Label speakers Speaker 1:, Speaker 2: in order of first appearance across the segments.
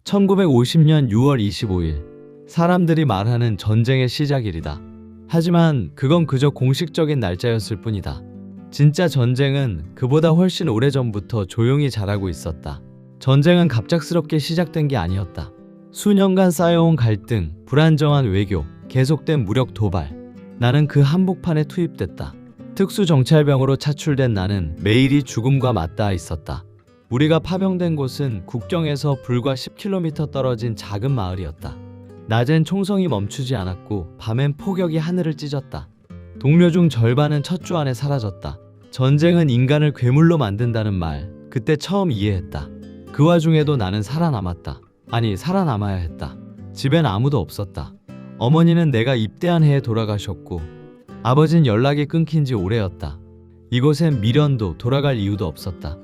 Speaker 1: 1950년 6월 25일. 사람들이 말하는 전쟁의 시작일이다. 하지만 그건 그저 공식적인 날짜였을 뿐이다. 진짜 전쟁은 그보다 훨씬 오래전부터 조용히 자라고 있었다. 전쟁은 갑작스럽게 시작된 게 아니었다. 수년간 쌓여온 갈등, 불안정한 외교, 계속된 무력 도발. 나는 그 한복판에 투입됐다. 특수정찰병으로 차출된 나는 매일이 죽음과 맞닿아 있었다. 우리가 파병된 곳은 국경에서 불과 10km 떨어진 작은 마을이었다. 낮엔 총성이 멈추지 않았고 밤엔 폭격이 하늘을 찢었다. 동료 중 절반은 첫 주 안에 사라졌다. 전쟁은 인간을 괴물로 만든다는 말, 그때 처음 이해했다. 그 와중에도 나는 살아남았다. 아니, 살아남아야 했다. 집엔 아무도 없었다. 어머니는 내가 입대한 해에 돌아가셨고 아버진 연락이 끊긴 지 오래였다. 이곳엔 미련도 돌아갈 이유도 없었다.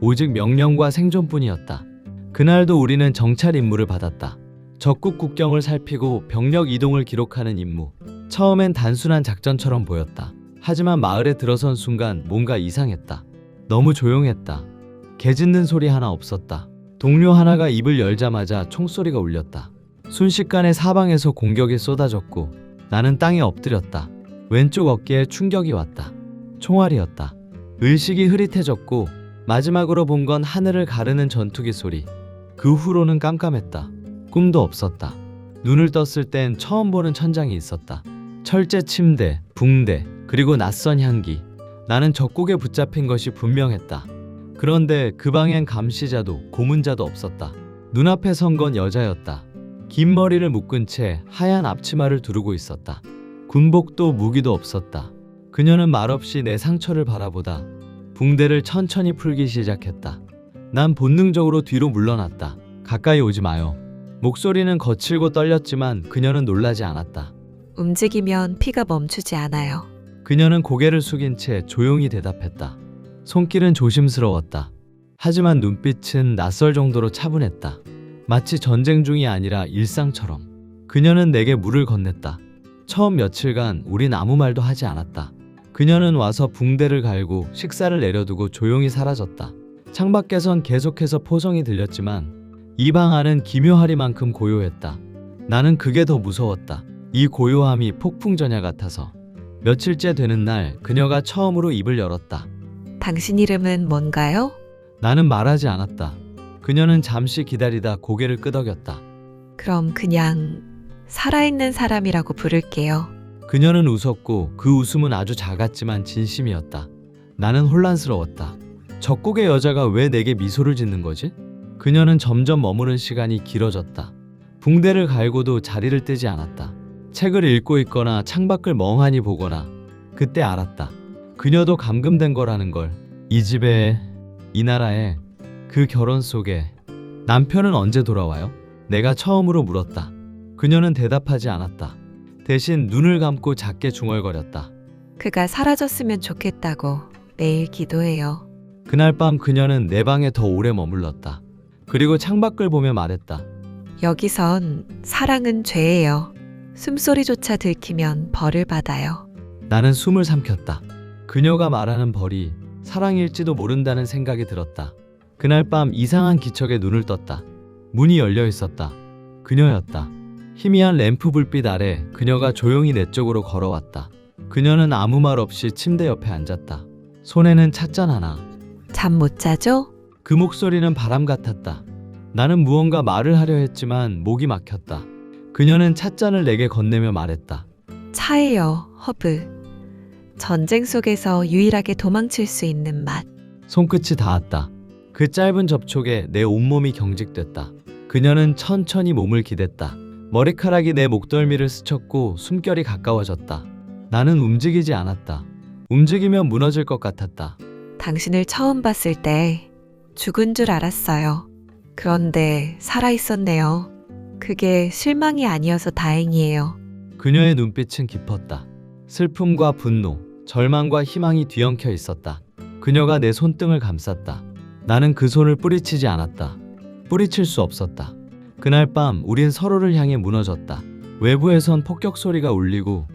Speaker 1: 오직 명령과 생존뿐이었다. 그날도 우리는 정찰 임무를 받았다. 적국 국경을 살피고 병력 이동을 기록하는 임무. 처음엔 단순한 작전처럼 보였다. 하지만 마을에 들어선 순간 뭔가 이상했다. 너무 조용했다. 개 짖는 소리 하나 없었다. 동료 하나가 입을 열자마자 총소리가 울렸다. 순식간에 사방에서 공격이 쏟아졌고 나는 땅에 엎드렸다. 왼쪽 어깨에 충격이 왔다. 총알이었다. 의식이 흐릿해졌고 마지막으로 본 건 하늘을 가르는 전투기 소리. 그 후로는 깜깜했다. 꿈도 없었다. 눈을 떴을 땐 처음 보는 천장이 있었다. 철제 침대, 붕대, 그리고 낯선 향기. 나는 적국에 붙잡힌 것이 분명했다. 그런데 그 방엔 감시자도 고문자도 없었다. 눈앞에 선 건 여자였다. 긴 머리를 묶은 채 하얀 앞치마를 두르고 있었다. 군복도 무기도 없었다. 그녀는 말없이 내 상처를 바라보다 붕대를 천천히 풀기 시작했다. 난 본능적으로 뒤로 물러났다. 가까이 오지 마요. 목소리는 거칠고 떨렸지만 그녀는 놀라지 않았다.
Speaker 2: 움직이면 피가 멈추지 않아요.
Speaker 1: 그녀는 고개를 숙인 채 조용히 대답했다. 손길은 조심스러웠다. 하지만 눈빛은 낯설 정도로 차분했다. 마치 전쟁 중이 아니라 일상처럼. 그녀는 내게 물을 건넸다. 처음 며칠간 우린 아무 말도 하지 않았다. 그녀는 와서 붕대를 갈고 식사를 내려두고 조용히 사라졌다. 창밖에선 계속해서 포성이 들렸지만 이 방 안은 기묘하리만큼 고요했다. 나는 그게 더 무서웠다. 이 고요함이 폭풍전야 같아서. 며칠째 되는 날 그녀가 처음으로 입을 열었다.
Speaker 2: 당신 이름은 뭔가요?
Speaker 1: 나는 말하지 않았다. 그녀는 잠시 기다리다 고개를 끄덕였다.
Speaker 2: 그럼 그냥 살아있는 사람이라고 부를게요.
Speaker 1: 그녀는 웃었고 그 웃음은 아주 작았지만 진심이었다. 나는 혼란스러웠다. 적국의 여자가 왜 내게 미소를 짓는 거지? 그녀는 점점 머무는 시간이 길어졌다. 붕대를 갈고도 자리를 뜨지 않았다. 책을 읽고 있거나 창밖을 멍하니 보거나. 그때 알았다. 그녀도 감금된 거라는 걸. 이 집에, 이 나라에, 그 결혼 속에. 남편은 언제 돌아와요? 내가 처음으로 물었다. 그녀는 대답하지 않았다. 대신 눈을 감고 작게 중얼거렸다.
Speaker 2: 그가 사라졌으면 좋겠다고 매일 기도해요.
Speaker 1: 그날 밤 그녀는 내 방에 더 오래 머물렀다. 그리고 창밖을 보며 말했다.
Speaker 2: 여기선 사랑은 죄예요. 숨소리조차 들키면 벌을 받아요.
Speaker 1: 나는 숨을 삼켰다. 그녀가 말하는 벌이 사랑일지도 모른다는 생각이 들었다. 그날 밤 이상한 기척에 눈을 떴다. 문이 열려 있었다. 그녀였다. 희미한 램프 불빛 아래 그녀가 조용히 내 쪽으로 걸어왔다. 그녀는 아무 말 없이 침대 옆에 앉았다. 손에는 찻잔 하나.
Speaker 2: 잠 못 자죠?
Speaker 1: 그 목소리는 바람 같았다. 나는 무언가 말을 하려 했지만 목이 막혔다. 그녀는 찻잔을 내게 건네며 말했다.
Speaker 2: 차예요, 허브. 전쟁 속에서 유일하게 도망칠 수 있는 맛.
Speaker 1: 손끝이 닿았다. 그 짧은 접촉에 내 온몸이 경직됐다. 그녀는 천천히 몸을 기댔다. 머리카락이 내 목덜미를 스쳤고 숨결이 가까워졌다. 나는 움직이지 않았다. 움직이면 무너질 것 같았다.
Speaker 2: 당신을 처음 봤을 때 죽은 줄 알았어요. 그런데 살아있었네요. 그게 실망이 아니어서 다행이에요.
Speaker 1: 그녀의 눈빛은 깊었다. 슬픔과 분노, 절망과 희망이 뒤엉켜 있었다. 그녀가 내 손등을 감쌌다. 나는 그 손을 뿌리치지 않았다. 뿌리칠 수 없었다. 그날 밤 우린 서로를 향해 무너졌다. 외부에선 폭격 소리가 울리고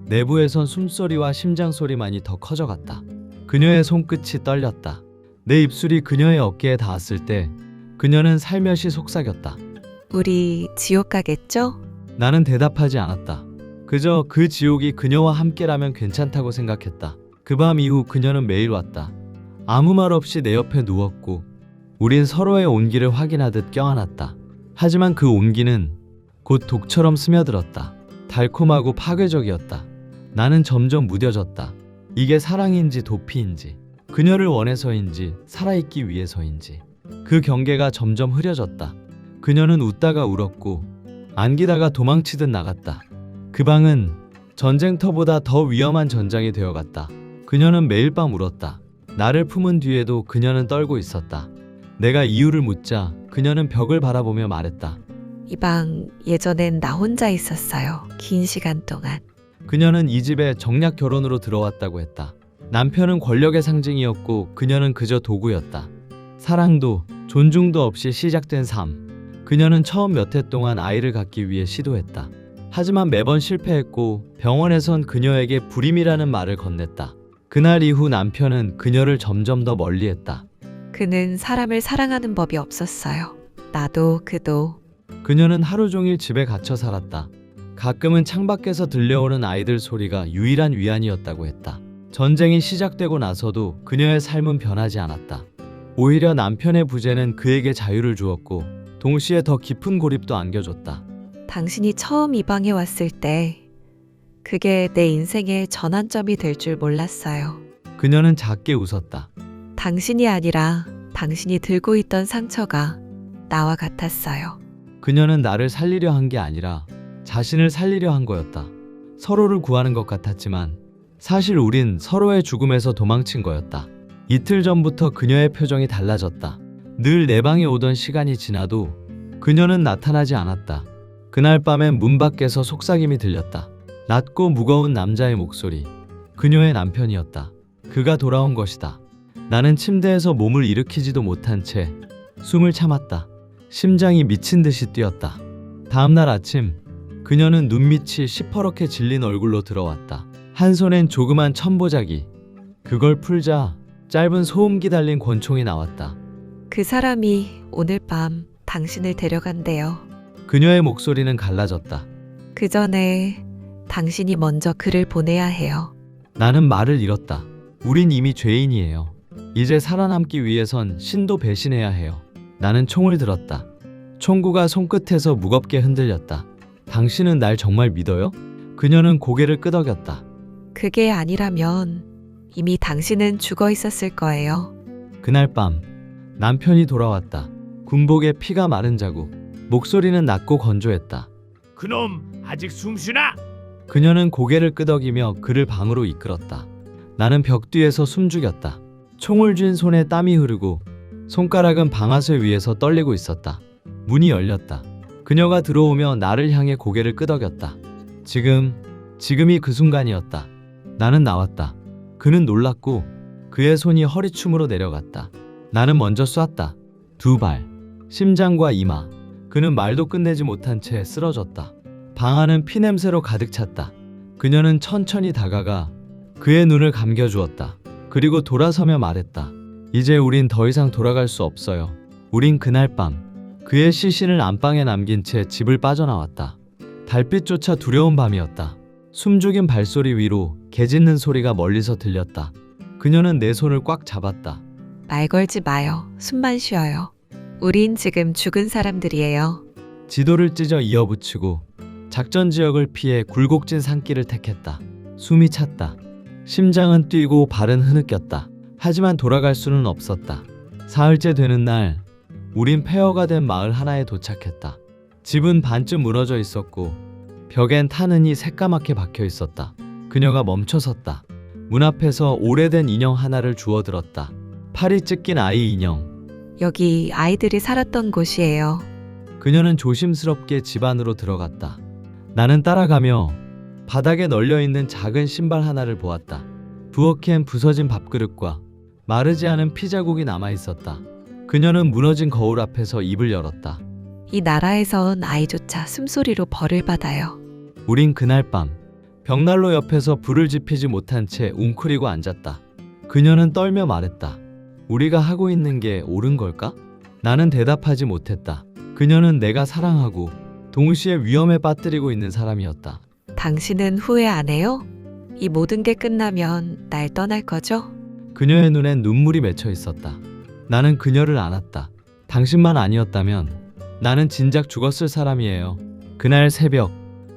Speaker 1: 내부에선 숨소리와 심장 소리만이 더 커져갔다. 그녀의 손끝이 떨렸다. 내 입술이 그녀의 어깨에 닿았을 때 그녀는 살며시 속삭였다.
Speaker 2: 우리 지옥 가겠죠?
Speaker 1: 나는 대답하지 않았다. 그저 그 지옥이 그녀와 함께라면 괜찮다고 생각했다. 그 밤 이후 그녀는 매일 왔다. 아무 말 없이 내 옆에 누웠고 우린 서로의 온기를 확인하듯 껴안았다. 하지만 그 온기는 곧 독처럼 스며들었다. 달콤하고 파괴적이었다. 나는 점점 무뎌졌다. 이게 사랑인지 도피인지, 그녀를 원해서인지 살아있기 위해서인지. 그 경계가 점점 흐려졌다. 그녀는 웃다가 울었고 안기다가 도망치듯 나갔다. 그 방은 전쟁터보다 더 위험한 전장이 되어갔다. 그녀는 매일 밤 울었다. 나를 품은 뒤에도 그녀는 떨고 있었다. 내가 이유를 묻자 그녀는 벽을 바라보며 말했다.
Speaker 2: 이 방 예전엔 나 혼자 있었어요. 긴 시간 동안.
Speaker 1: 그녀는 이 집에 정략 결혼으로 들어왔다고 했다. 남편은 권력의 상징이었고 그녀는 그저 도구였다. 사랑도 존중도 없이 시작된 삶. 그녀는 처음 몇 해 동안 아이를 갖기 위해 시도했다. 하지만 매번 실패했고 병원에선 그녀에게 불임이라는 말을 건넸다. 그날 이후 남편은 그녀를 점점 더 멀리했다.
Speaker 2: 그는 사람을 사랑하는 법이 없었어요. 나도 그도.
Speaker 1: 그녀는 하루 종일 집에 갇혀 살았다. 가끔은 창밖에서 들려오는 아이들 소리가 유일한 위안이었다고 했다. 전쟁이 시작되고 나서도 그녀의 삶은 변하지 않았다. 오히려 남편의 부재는 그에게 자유를 주었고 동시에 더 깊은 고립도 안겨줬다.
Speaker 2: 당신이 처음 이 방에 왔을 때 그게 내 인생의 전환점이 될 줄 몰랐어요.
Speaker 1: 그녀는 작게 웃었다.
Speaker 2: 당신이 아니라 당신이 들고 있던 상처가 나와 같았어요.
Speaker 1: 그녀는 나를 살리려 한 게 아니라 자신을 살리려 한 거였다. 서로를 구하는 것 같았지만 사실 우린 서로의 죽음에서 도망친 거였다. 이틀 전부터 그녀의 표정이 달라졌다. 늘 내 방에 오던 시간이 지나도 그녀는 나타나지 않았다. 그날 밤엔 문 밖에서 속삭임이 들렸다. 낮고 무거운 남자의 목소리. 그녀의 남편이었다. 그가 돌아온 것이다. 나는 침대에서 몸을 일으키지도 못한 채 숨을 참았다. 심장이 미친 듯이 뛰었다. 다음날 아침 그녀는 눈밑이 시퍼렇게 질린 얼굴로 들어왔다. 한 손엔 조그만 천보자기. 그걸 풀자 짧은 소음기 달린 권총이 나왔다.
Speaker 2: 그 사람이 오늘 밤 당신을 데려간대요.
Speaker 1: 그녀의 목소리는 갈라졌다.
Speaker 2: 그 전에 당신이 먼저 그를 보내야 해요.
Speaker 1: 나는 말을 잃었다. 우린 이미 죄인이에요. 이제 살아남기 위해선 신도 배신해야 해요. 나는 총을 들었다. 총구가 손끝에서 무겁게 흔들렸다. 당신은 날 정말 믿어요? 그녀는 고개를 끄덕였다.
Speaker 2: 그게 아니라면 이미 당신은 죽어 있었을 거예요.
Speaker 1: 그날 밤 남편이 돌아왔다. 군복에 피가 마른 자국. 목소리는 낮고 건조했다.
Speaker 3: 그놈 아직 숨쉬나?
Speaker 1: 그녀는 고개를 끄덕이며 그를 방으로 이끌었다. 나는 벽 뒤에서 숨죽였다. 총을 쥔 손에 땀이 흐르고 손가락은 방아쇠 위에서 떨리고 있었다. 문이 열렸다. 그녀가 들어오며 나를 향해 고개를 끄덕였다. 지금이 그 순간이었다. 나는 나왔다. 그는 놀랐고 그의 손이 허리춤으로 내려갔다. 나는 먼저 쐈다. 2발, 심장과 이마. 그는 말도 끝내지 못한 채 쓰러졌다. 방 안은 피냄새로 가득 찼다. 그녀는 천천히 다가가 그의 눈을 감겨주었다. 그리고 돌아서며 말했다. 이제 우린 더 이상 돌아갈 수 없어요. 우린 그날 밤 그의 시신을 안방에 남긴 채 집을 빠져나왔다. 달빛조차 두려운 밤이었다. 숨죽인 발소리 위로 개 짖는 소리가 멀리서 들렸다. 그녀는 내 손을 꽉 잡았다.
Speaker 2: 말 걸지 마요. 숨만 쉬어요. 우린 지금 죽은 사람들이에요.
Speaker 1: 지도를 찢어 이어붙이고 작전 지역을 피해 굴곡진 산길을 택했다. 숨이 찼다. 심장은 뛰고 발은 흐느꼈다. 하지만 돌아갈 수는 없었다. 사흘째 되는 날 우린 폐허가 된 마을 하나에 도착했다. 집은 반쯤 무너져 있었고 벽엔 타는이 새까맣게 박혀 있었다. 그녀가 멈춰섰다. 문 앞에서 오래된 인형 하나를 주워들었다. 팔이 찢긴 아이 인형.
Speaker 2: 여기 아이들이 살았던 곳이에요.
Speaker 1: 그녀는 조심스럽게 집 안으로 들어갔다. 나는 따라가며 바닥에 널려있는 작은 신발 하나를 보았다. 부엌엔 부서진 밥그릇과 마르지 않은 피자국이 남아있었다. 그녀는 무너진 거울 앞에서 입을 열었다.
Speaker 2: 이 나라에선 아이조차 숨소리로 벌을 받아요.
Speaker 1: 우린 그날 밤 벽난로 옆에서 불을 지피지 못한 채 웅크리고 앉았다. 그녀는 떨며 말했다. 우리가 하고 있는 게 옳은 걸까? 나는 대답하지 못했다. 그녀는 내가 사랑하고 동시에 위험에 빠뜨리고 있는 사람이었다.
Speaker 2: 당신은 후회 안 해요? 이 모든 게 끝나면 날 떠날 거죠?
Speaker 1: 그녀의 눈엔 눈물이 맺혀 있었다. 나는 그녀를 안았다. 당신만 아니었다면 나는 진작 죽었을 사람이에요. 그날 새벽,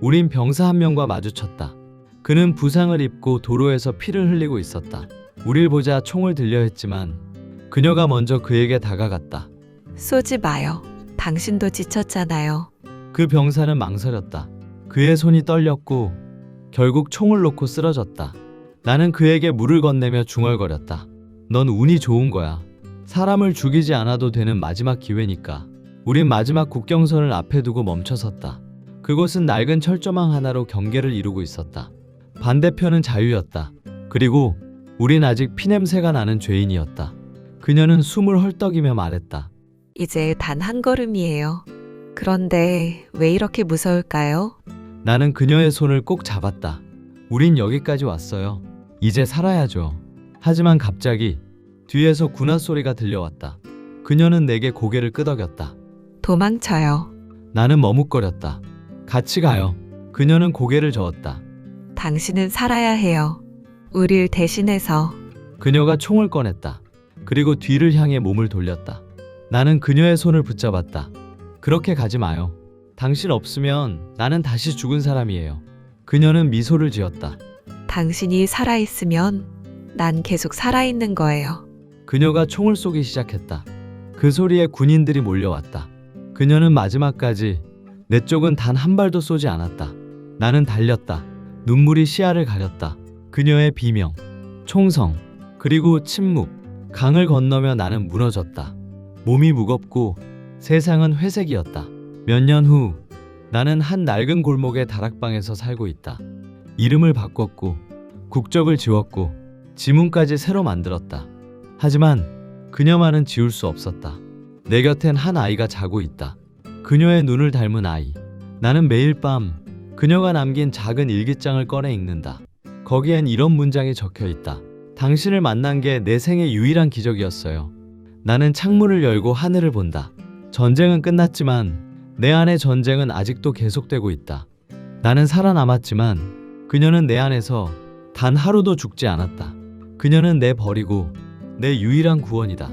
Speaker 1: 우린 병사 한 명과 마주쳤다. 그는 부상을 입고 도로에서 피를 흘리고 있었다. 우릴 보자 총을 들려 했지만 그녀가 먼저 그에게 다가갔다.
Speaker 2: 쏘지 마요. 당신도 지쳤잖아요.
Speaker 1: 그 병사는 망설였다. 그의 손이 떨렸고 결국 총을 놓고 쓰러졌다. 나는 그에게 물을 건네며 중얼거렸다. 넌 운이 좋은 거야. 사람을 죽이지 않아도 되는 마지막 기회니까. 우린 마지막 국경선을 앞에 두고 멈춰섰다. 그곳은 낡은 철조망 하나로 경계를 이루고 있었다. 반대편은 자유였다. 그리고 우린 아직 피냄새가 나는 죄인이었다. 그녀는 숨을 헐떡이며 말했다.
Speaker 2: 이제 단 한 걸음이에요. 그런데 왜 이렇게 무서울까요?
Speaker 1: 나는 그녀의 손을 꼭 잡았다. 우린 여기까지 왔어요. 이제 살아야죠. 하지만 갑자기 뒤에서 군화 소리가 들려왔다. 그녀는 내게 고개를 끄덕였다.
Speaker 2: 도망쳐요.
Speaker 1: 나는 머뭇거렸다. 같이 가요. 그녀는 고개를 저었다.
Speaker 2: 당신은 살아야 해요. 우릴 대신해서.
Speaker 1: 그녀가 총을 꺼냈다. 그리고 뒤를 향해 몸을 돌렸다. 나는 그녀의 손을 붙잡았다. 그렇게 가지 마요. 당신 없으면 나는 다시 죽은 사람이에요. 그녀는 미소를 지었다.
Speaker 2: 당신이 살아있으면 난 계속 살아있는 거예요.
Speaker 1: 그녀가 총을 쏘기 시작했다. 그 소리에 군인들이 몰려왔다. 그녀는 마지막까지 내 쪽은 단 한 발도 쏘지 않았다. 나는 달렸다. 눈물이 시야를 가렸다. 그녀의 비명, 총성, 그리고 침묵. 강을 건너며 나는 무너졌다. 몸이 무겁고 세상은 회색이었다. 몇 년 후 나는 한 낡은 골목의 다락방에서 살고 있다. 이름을 바꿨고 국적을 지웠고 지문까지 새로 만들었다. 하지만 그녀만은 지울 수 없었다. 내 곁엔 한 아이가 자고 있다. 그녀의 눈을 닮은 아이. 나는 매일 밤 그녀가 남긴 작은 일기장을 꺼내 읽는다. 거기엔 이런 문장이 적혀 있다. 당신을 만난 게 내 생의 유일한 기적이었어요. 나는 창문을 열고 하늘을 본다. 전쟁은 끝났지만 내 안의 전쟁은 아직도 계속되고 있다. 나는 살아남았지만 그녀는 내 안에서 단 하루도 죽지 않았다. 그녀는 내 버리고 내 유일한 구원이다.